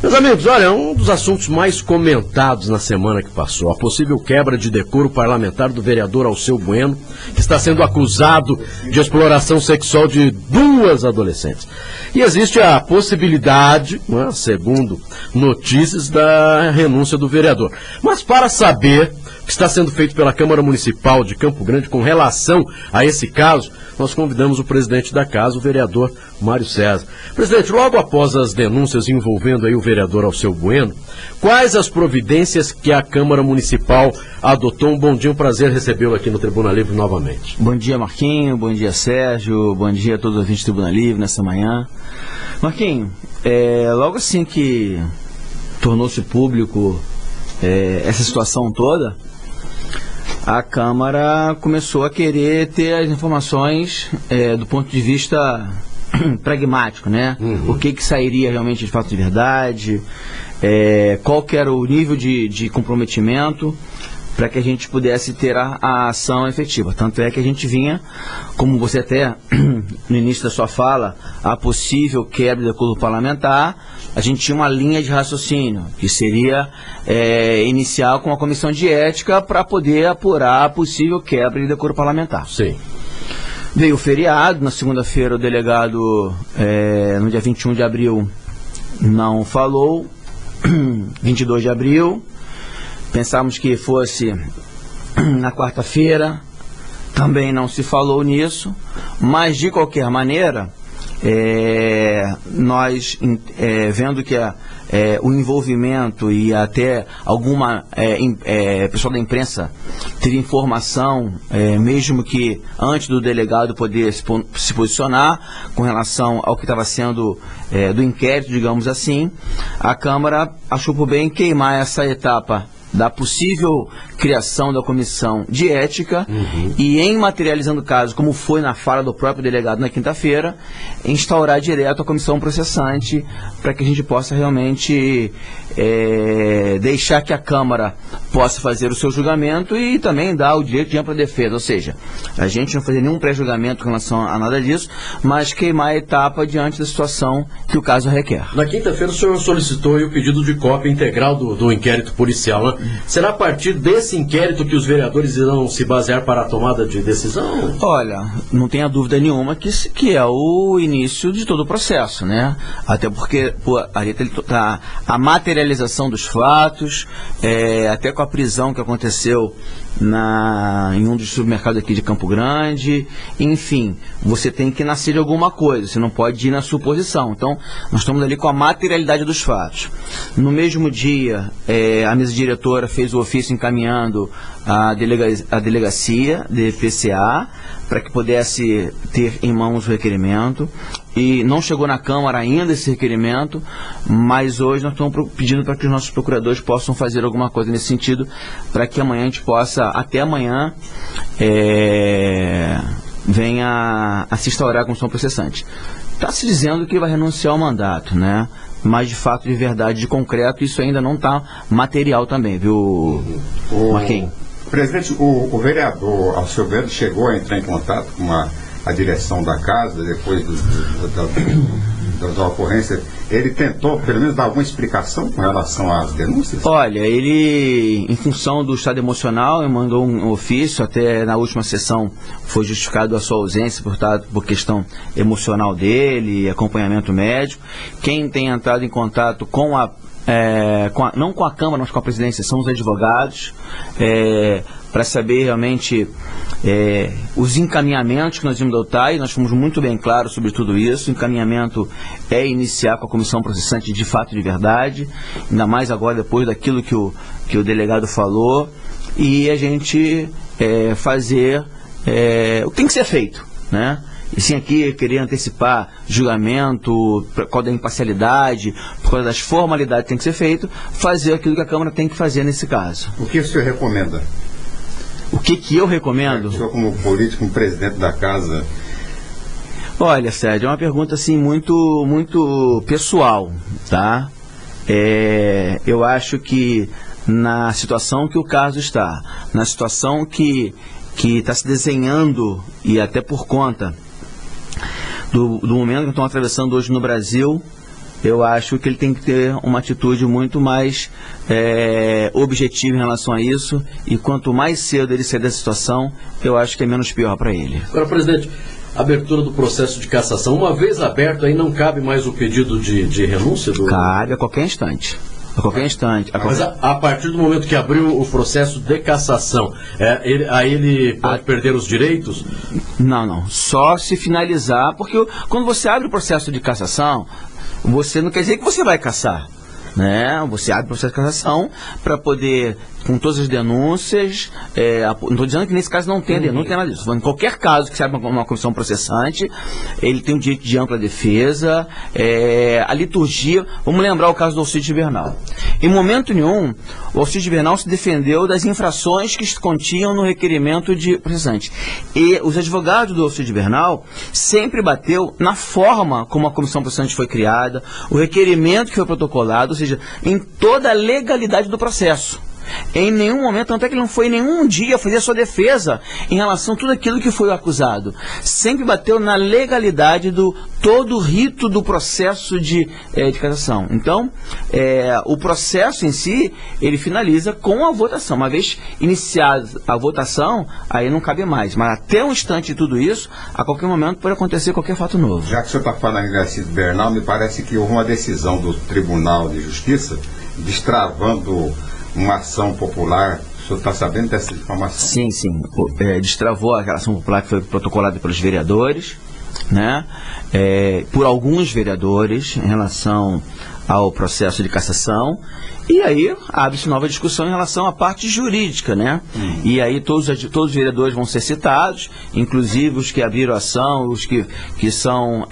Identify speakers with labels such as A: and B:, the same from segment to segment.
A: Meus amigos, olha, um dos assuntos mais comentados na semana que passou, a possível quebra de decoro parlamentar do vereador Alceu Bueno, que está sendo acusado de exploração sexual de 2 adolescentes. E existe a possibilidade, segundo notícias, da renúncia do vereador. Mas para saber o que está sendo feito pela Câmara Municipal de Campo Grande com relação a esse caso, nós convidamos o presidente da casa, o vereador Mário César. Presidente, logo após as denúncias envolvendo aí o vereador Alceu Bueno, quais as providências que a Câmara Municipal adotou? Um bom dia, um prazer recebê-lo aqui no Tribuna Livre novamente.
B: Bom dia, Marquinho, bom dia, Sérgio, bom dia a todos os ouvintes do Tribuna Livre nessa manhã. Marquinho, logo assim que tornou-se público essa situação toda, a Câmara começou a querer ter as informações do ponto de vista pragmático, né? Uhum. O que sairia realmente de fato de verdade, qual que era o nível de comprometimento para que a gente pudesse ter a ação efetiva. Tanto é que a gente vinha, como você até no início da sua fala, a possível quebra do decoro parlamentar, a gente tinha uma linha de raciocínio, que seria iniciar com a comissão de ética para poder apurar a possível quebra de decoro parlamentar.
A: Sim.
B: Veio o feriado, na segunda-feira o delegado, no dia 21 de abril, não falou, 22 de abril, pensávamos que fosse na quarta-feira, também não se falou nisso, mas de qualquer maneira, nós vendo que o envolvimento e até alguma pessoal da imprensa teria informação, mesmo que antes do delegado poder se posicionar com relação ao que estava sendo do inquérito, digamos assim, a Câmara achou por bem queimar essa etapa da possível criação da comissão de ética e, em materializando o caso, como foi na fala do próprio delegado na quinta-feira, instaurar direto a comissão processante para que a gente possa realmente deixar que a Câmara possa fazer o seu julgamento e também dar o direito de ampla defesa, ou seja, a gente não fazer nenhum pré-julgamento com relação a nada disso, mas queimar a etapa diante da situação que o caso requer.
A: Na quinta-feira o senhor solicitou o pedido de cópia integral do inquérito policial, né? Será a partir desse inquérito que os vereadores irão se basear para a tomada de decisão?
B: Olha, não tenha dúvida nenhuma que é o início de todo o processo, né? Até porque a materialização dos fatos, até com a prisão que aconteceu em um dos supermercados aqui de Campo Grande, enfim, você tem que nascer de alguma coisa, você não pode ir na suposição. Então, nós estamos ali com a materialidade dos fatos. No mesmo dia, a mesa diretora fez o ofício encaminhando a delegacia de PCA para que pudesse ter em mãos o requerimento. E não chegou na Câmara ainda esse requerimento, mas hoje nós estamos pedindo para que os nossos procuradores possam fazer alguma coisa nesse sentido, para que amanhã a gente possa, até amanhã, venha a se instaurar a comissão processante. Está se dizendo que vai renunciar ao mandato, né? Mas de fato, de verdade, de concreto, isso ainda não está material também, viu, Marquinhos?
C: Presidente, o vereador Alceu Bueno chegou a entrar em contato com a direção da casa, depois das ocorrências. Ele tentou, pelo menos, dar alguma explicação com relação às denúncias?
B: Olha, ele, em função do estado emocional, mandou um ofício, até na última sessão foi justificado a sua ausência por questão emocional dele, acompanhamento médico. Quem tem entrado em contato não com a Câmara, mas com a presidência, são os advogados, para saber realmente os encaminhamentos que nós vamos adotar, e nós fomos muito bem claros sobre tudo isso. O encaminhamento é iniciar com a comissão processante de fato e de verdade, ainda mais agora depois daquilo que o delegado falou, e a gente fazer o que tem que ser feito, né? E sim, aqui querer antecipar julgamento, por causa da imparcialidade, por causa das formalidades que tem que ser feito, fazer aquilo que a Câmara tem que fazer nesse caso.
C: O que o senhor recomenda?
B: O que eu recomendo?
C: O senhor, como político, como presidente da casa.
B: Olha, Sérgio, é uma pergunta assim muito pessoal, tá? Eu acho que na situação que o caso está, na situação que está se desenhando, e até por conta do momento que estão atravessando hoje no Brasil, eu acho que ele tem que ter uma atitude muito mais objetiva em relação a isso, e quanto mais cedo ele sair dessa situação, eu acho que é menos pior para ele.
A: Agora, presidente, abertura do processo de cassação, uma vez aberto, aí não cabe mais o pedido de renúncia?
B: Cabe a qualquer instante. A qualquer instante.
A: Mas a partir do momento que abriu o processo de cassação, aí ele pode perder os direitos?
B: Não. Só se finalizar, porque quando você abre o processo de cassação, você não quer dizer que você vai cassar, né? Você abre o processo de cassação para poder, com todas as denúncias, não estou dizendo que nesse caso não tem denúncia, não tem nada disso. Em qualquer caso que se abre uma comissão processante, ele tem o direito de ampla defesa, a liturgia. Vamos lembrar o caso do Alcides Bernal. Em momento nenhum, o Alcides Bernal se defendeu das infrações que se continham no requerimento de processante. E os advogados do Alcides Bernal sempre bateu na forma como a comissão processante foi criada, o requerimento que foi protocolado, ou seja, em toda a legalidade do processo. Em nenhum momento, tanto é que ele não foi nenhum dia fazer a sua defesa em relação a tudo aquilo que foi acusado. Sempre bateu na legalidade do todo o rito do processo de cassação. Então, o processo em si, ele finaliza com a votação. Uma vez iniciada a votação, aí não cabe mais. Mas até um instante de tudo isso, a qualquer momento pode acontecer qualquer fato novo.
C: Já que o senhor está falando em Alcides Bernal, me parece que houve uma decisão do Tribunal de Justiça destravando uma ação popular. O senhor está sabendo dessa informação?
B: Sim. Destravou a ação popular que foi protocolada pelos vereadores, né? Por alguns vereadores em relação ao processo de cassação, e aí abre-se nova discussão em relação à parte jurídica, né? E aí todos os vereadores vão ser citados, inclusive os que abriram ação, os que estão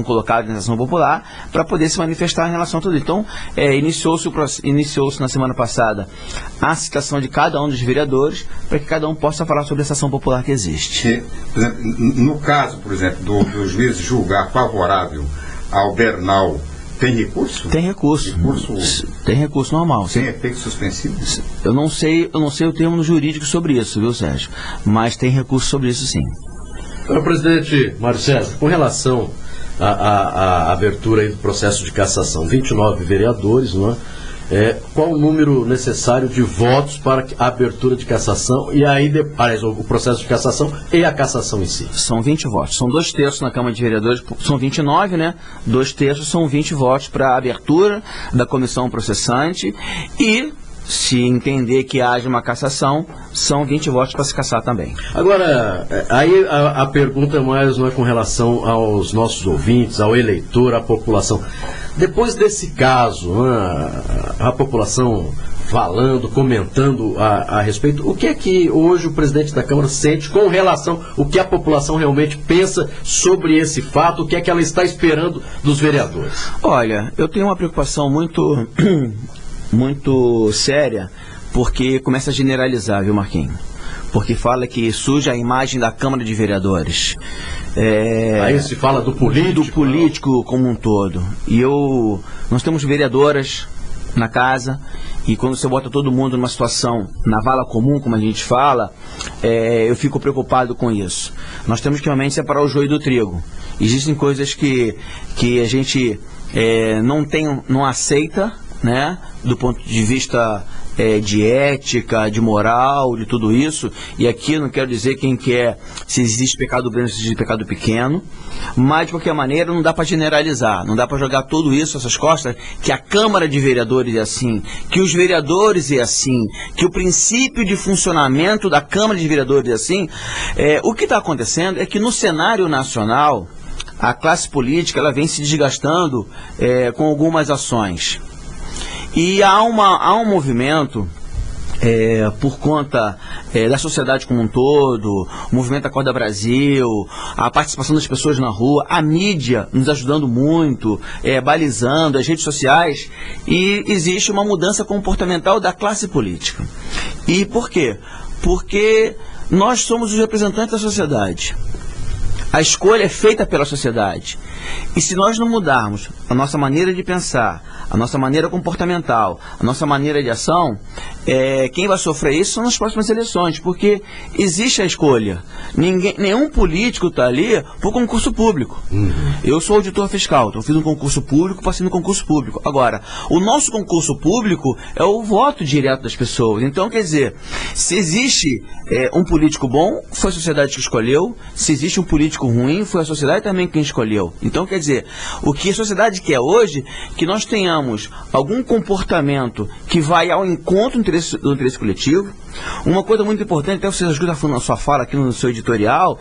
B: colocados na ação popular, para poder se manifestar em relação a tudo. Então, iniciou-se na semana passada a citação de cada um dos vereadores, para que cada um possa falar sobre essa ação popular que existe.
C: Por exemplo, no caso, por exemplo, do juiz julgar favorável ao Bernal, tem recurso?
B: Tem recurso. Tem recurso normal.
C: Tem efeito suspensivo?
B: Eu não sei o termo jurídico sobre isso, viu, Sérgio? Mas tem recurso sobre isso, sim.
A: Agora, presidente Mário César, com relação à abertura aí do processo de cassação, 29 vereadores, não é? Qual o número necessário de votos para a abertura de cassação e aí o processo de cassação e a cassação em si?
B: São 20 votos. São 2/3 na Câmara de Vereadores, são 29, né? 2/3 são 20 votos para a abertura da comissão processante, e se entender que haja uma cassação, são 20 votos para se cassar também.
A: Agora, aí a pergunta mais não é com relação aos nossos ouvintes, ao eleitor, à população. Depois desse caso, a população falando, comentando a respeito, o que é que hoje o presidente da Câmara sente com relação ao que a população realmente pensa sobre esse fato, o que é que ela está esperando dos vereadores?
B: Olha, eu tenho uma preocupação muito séria, porque começa a generalizar, viu, Marquinhos? Porque fala que suja a imagem da Câmara de Vereadores.
A: Aí se fala do político?
B: Do político como um todo. E nós temos vereadoras na casa, e quando você bota todo mundo numa situação, na vala comum, como a gente fala, eu fico preocupado com isso. Nós temos que realmente separar o joio do trigo. Existem coisas que a gente não aceita, né, do ponto de vista de ética, de moral, de tudo isso, e aqui eu não quero dizer quem quer, se existe pecado grande, se existe pecado pequeno, mas de qualquer maneira não dá para generalizar, não dá para jogar tudo isso, essas costas, que a Câmara de Vereadores é assim, que os vereadores é assim, que o princípio de funcionamento da Câmara de Vereadores é assim. O que está acontecendo é que no cenário nacional, a classe política ela vem se desgastando com algumas ações. E há um movimento, por conta da sociedade como um todo, o movimento Acorda Brasil, a participação das pessoas na rua, a mídia nos ajudando muito, balizando, as redes sociais, e existe uma mudança comportamental da classe política. E por quê? Porque nós somos os representantes da sociedade. A escolha é feita pela sociedade. E se nós não mudarmos a nossa maneira de pensar, a nossa maneira comportamental, a nossa maneira de ação, quem vai sofrer isso são nas próximas eleições, porque existe a escolha. Nenhum político está ali por concurso público. Eu sou auditor fiscal, então fiz um concurso público, passei no concurso público. Agora, o nosso concurso público é o voto direto das pessoas. Então, quer dizer, se existe um político bom, foi a sociedade que escolheu. Se existe um político ruim, foi a sociedade também quem escolheu. Então, quer dizer, o que a sociedade quer hoje, que nós tenhamos algum comportamento que vai ao encontro do interesse coletivo. Uma coisa muito importante, até você ajuda na sua fala aqui no seu editorial,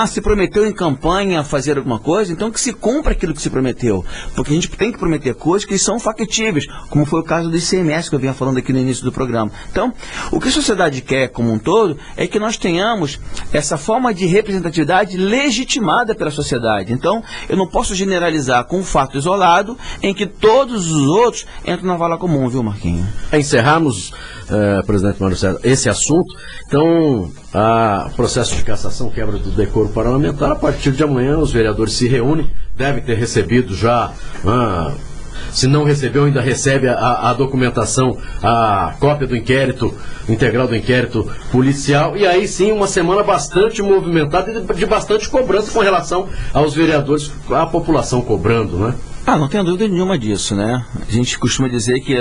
B: se prometeu em campanha fazer alguma coisa, então que se cumpra aquilo que se prometeu, porque a gente tem que prometer coisas que são factíveis, como foi o caso do ICMS que eu vinha falando aqui no início do programa. Então, o que a sociedade quer como um todo é que nós tenhamos essa forma de representatividade legitimada pela sociedade. Então, eu não posso generalizar com um fato isolado em que todos os outros entram na vala comum, viu, Marquinhos?
A: Encerramos, presidente Mário César, esse assunto. Então, processo de cassação, quebra do decoro parlamentar, a partir de amanhã os vereadores se reúnem, devem ter recebido já, se não recebeu, ainda recebe a documentação, a cópia do inquérito, integral do inquérito policial, e aí sim uma semana bastante movimentada e de bastante cobrança com relação aos vereadores, a população cobrando, né?
B: Não tenho dúvida nenhuma disso, né? A gente costuma dizer que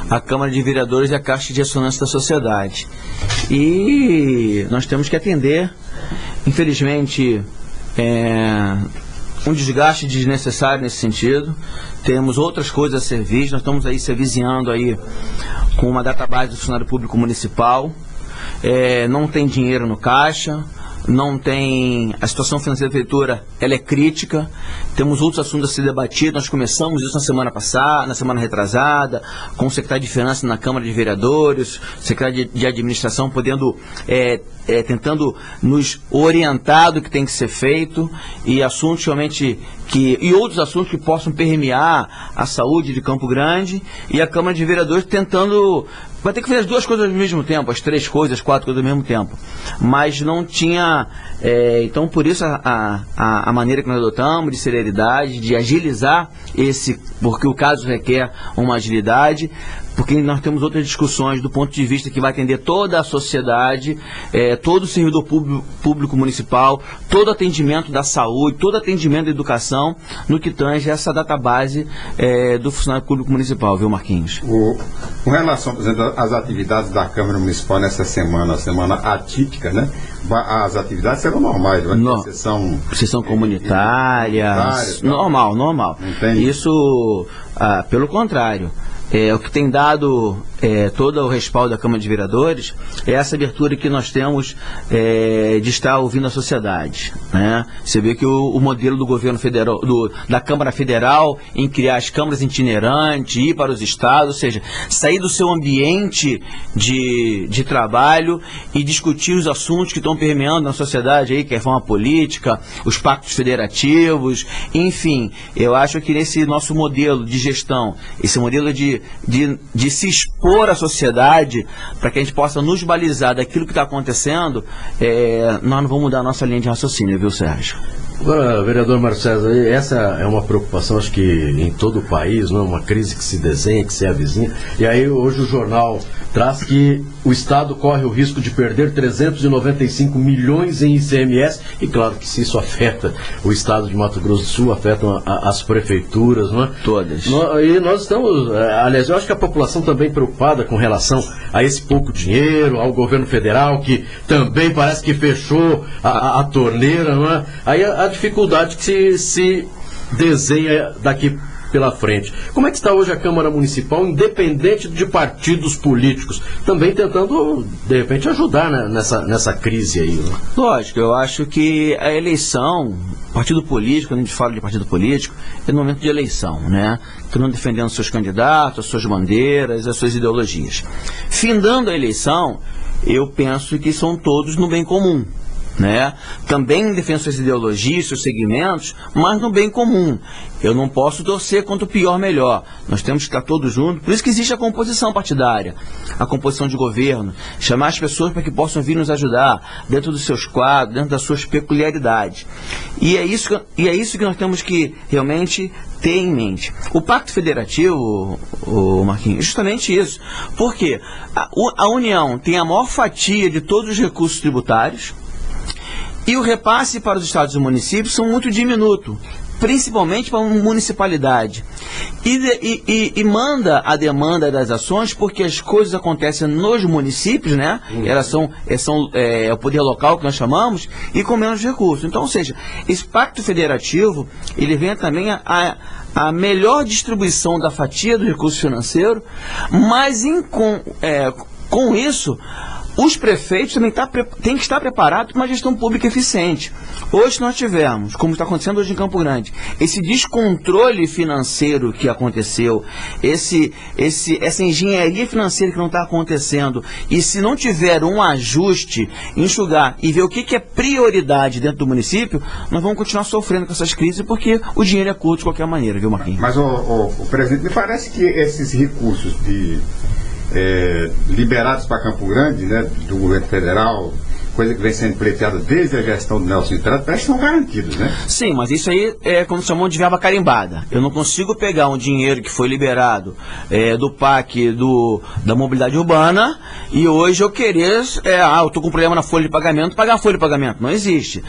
B: a Câmara de Vereadores é a caixa de ressonância da sociedade. E nós temos que atender, infelizmente, um desgaste desnecessário nesse sentido. Temos outras coisas a ser vistas, nós estamos aí se avizinhando aí com uma database do funcionário público municipal. Não tem dinheiro no caixa, não tem, a situação financeira da prefeitura, ela é crítica, temos outros assuntos a ser debatidos, nós começamos isso na semana passada, na semana retrasada, com o secretário de Finanças na Câmara de Vereadores, secretário de Administração podendo, tentando nos orientar do que tem que ser feito, e assuntos realmente e outros assuntos que possam permear a saúde de Campo Grande, e a Câmara de Vereadores tentando, vai ter que fazer as duas coisas ao mesmo tempo, as três coisas, as quatro coisas ao mesmo tempo, mas não tinha, então por isso a maneira que nós adotamos de celeridade, de agilizar porque o caso requer uma agilidade, porque nós temos outras discussões do ponto de vista que vai atender toda a sociedade, todo o servidor público municipal, todo atendimento da saúde, todo atendimento da educação, no que tange essa database do funcionário público municipal, viu, Marquinhos?
C: Com relação, por exemplo, às atividades da Câmara Municipal nessa semana atípica, né? As atividades serão normais, vai ter
B: sessão comunitária, normal.
C: Entendi.
B: Isso, pelo contrário, o que tem dado todo o respaldo da Câmara de Vereadores é essa abertura que nós temos de estar ouvindo a sociedade, né? Você vê que o modelo do governo federal, da Câmara Federal, em criar as câmaras itinerantes, ir para os estados, ou seja, sair do seu ambiente de trabalho e discutir os assuntos que estão permeando na sociedade, aí, que é a reforma política, os pactos federativos, enfim, eu acho que nesse nosso modelo de gestão, esse modelo de se expor à sociedade, para que a gente possa nos balizar daquilo que está acontecendo, nós não vamos mudar a nossa linha de raciocínio, viu, Sérgio?
A: Agora, vereador Mário César, essa é uma preocupação, acho que em todo o país, não é uma crise que se desenha, que se avizinha, e aí hoje o jornal traz que o Estado corre o risco de perder 395 milhões em ICMS, e claro que se isso afeta o Estado de Mato Grosso do Sul, afeta as prefeituras, não é?
B: Todas.
A: E nós estamos, aliás, eu acho que a população também preocupada com relação a esse pouco dinheiro, ao governo federal, que também parece que fechou a torneira, não é? Aí a dificuldade que se desenha daqui pela frente. Como é que está hoje a Câmara Municipal, independente de partidos políticos, também tentando, de repente, ajudar, né, nessa crise aí? Né?
B: Lógico, eu acho que a eleição, partido político, quando a gente fala de partido político, é no momento de eleição, né? Todo mundo defendendo seus candidatos, as suas bandeiras, as suas ideologias. Findando a eleição, eu penso que são todos no bem comum. né? Também defendo suas ideologias, seus segmentos, mas no bem comum. Eu não posso torcer contra o pior melhor. Nós temos que estar todos juntos. Por isso que existe a composição partidária, a composição de governo, chamar as pessoas para que possam vir nos ajudar dentro dos seus quadros, dentro das suas peculiaridades. E é isso que nós temos que realmente ter em mente. O Pacto Federativo, Marquinhos, é justamente isso. Porque a União tem a maior fatia de todos os recursos tributários, e o repasse para os estados e municípios são muito diminuto, principalmente para a municipalidade. E manda a demanda das ações, porque as coisas acontecem nos municípios, né? Elas são o poder local que nós chamamos, e com menos recursos. Então, ou seja, esse pacto federativo, ele vem também a melhor distribuição da fatia do recurso financeiro, mas com isso, os prefeitos também têm que estar preparados para uma gestão pública eficiente. Hoje nós tivemos, como está acontecendo hoje em Campo Grande, esse descontrole financeiro que aconteceu, essa engenharia financeira que não está acontecendo, e se não tiver um ajuste, enxugar e ver o que é prioridade dentro do município, nós vamos continuar sofrendo com essas crises, porque o dinheiro é curto de qualquer maneira, viu, Marquinhos?
C: Mas, o presidente, me parece que esses recursos liberados para Campo Grande, né, do governo federal, coisa que vem sendo pleiteada desde a gestão do Nelson Trade, parece que são garantidos, né?
B: Sim, mas isso aí é como chamam de verba carimbada. Eu não consigo pegar um dinheiro que foi liberado do PAC da mobilidade urbana e hoje eu querer, eu estou com problema na folha de pagamento, pagar a folha de pagamento. Não existe.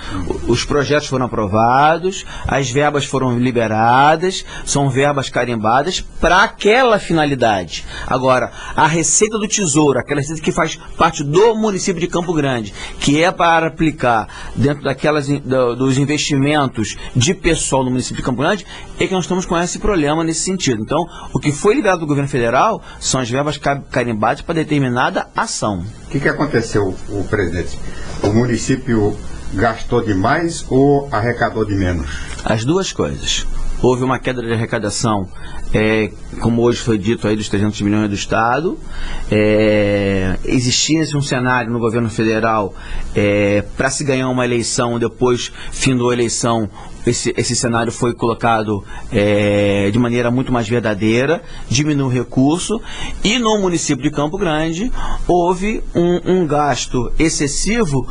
B: Os projetos foram aprovados, as verbas foram liberadas, são verbas carimbadas para aquela finalidade. Agora, a receita do Tesouro, aquela receita que faz parte do município de Campo Grande, que é para aplicar dentro dos investimentos de pessoal no município de Campo Grande, é que nós estamos com esse problema nesse sentido. Então, o que foi liberado do governo federal são as verbas carimbadas para determinada ação.
C: O que aconteceu, o presidente? O município gastou demais ou arrecadou de menos?
B: As duas coisas. Houve uma queda de arrecadação, como hoje foi dito aí, dos 300 milhões do Estado. Existia um cenário no governo federal para se ganhar uma eleição, depois findou a eleição, esse cenário foi colocado de maneira muito mais verdadeira, diminuiu o recurso, e no município de Campo Grande houve um gasto excessivo,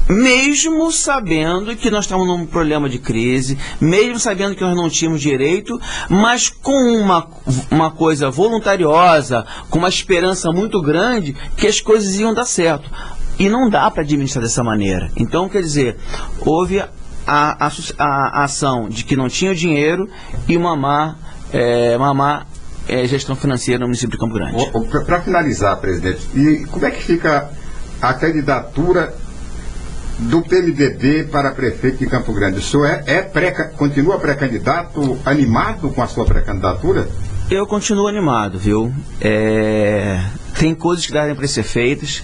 B: mesmo sabendo que nós estamos num problema de crise, mesmo sabendo que nós não tínhamos direito, mas com uma coisa voluntariosa, com uma esperança muito grande que as coisas iam dar certo. E não dá para administrar dessa maneira. Então, quer dizer, houve a ação de que não tinha o dinheiro e uma má gestão financeira no município de Campo Grande.
C: Para finalizar, presidente, e como é que fica a candidatura do PMDB para prefeito de Campo Grande? O senhor continua pré-candidato, animado com a sua pré-candidatura?
B: Eu continuo animado, viu? Tem coisas que devem ser feitas,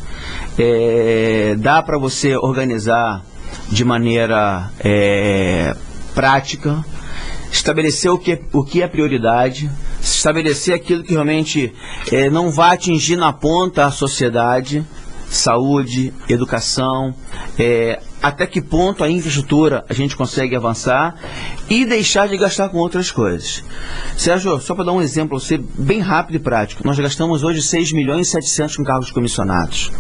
B: dá para você organizar de maneira prática, estabelecer o que é prioridade, estabelecer aquilo que realmente não vai atingir na ponta a sociedade, saúde, educação, até que ponto a infraestrutura a gente consegue avançar e deixar de gastar com outras coisas. Sérgio, só para dar um exemplo, você bem rápido e prático, nós gastamos hoje 6 milhões e 700 com cargos comissionados.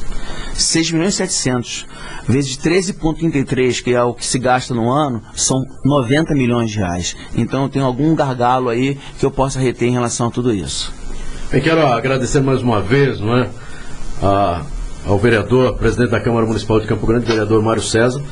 B: 6 milhões e 700 vezes 13,33, que é o que se gasta no ano, são 90 milhões de reais. Então eu tenho algum gargalo aí que eu possa reter em relação a tudo isso.
A: Eu quero agradecer mais uma vez, não é, ao vereador, presidente da Câmara Municipal de Campo Grande, vereador Mário César,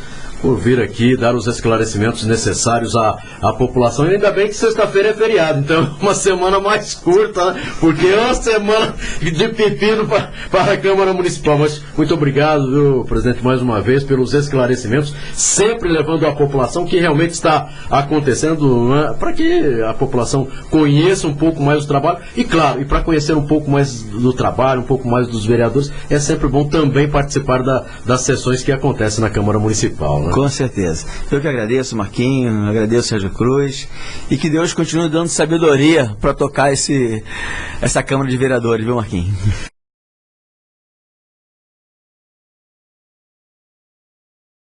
A: por vir aqui dar os esclarecimentos necessários à população. E ainda bem que sexta-feira é feriado, então uma semana mais curta, né? Porque é uma semana de pepino para a Câmara Municipal. Mas muito obrigado, viu, presidente, mais uma vez, pelos esclarecimentos, sempre levando à população o que realmente está acontecendo, né? Para que a população conheça um pouco mais o trabalho e, claro, e para conhecer um pouco mais do trabalho, um pouco mais dos vereadores, é sempre bom também participar das sessões que acontecem na Câmara Municipal, né?
B: Com certeza. Eu que agradeço, Marquinhos, agradeço Sérgio Cruz, e que Deus continue dando sabedoria para tocar essa Câmara de Vereadores, viu, Marquinhos?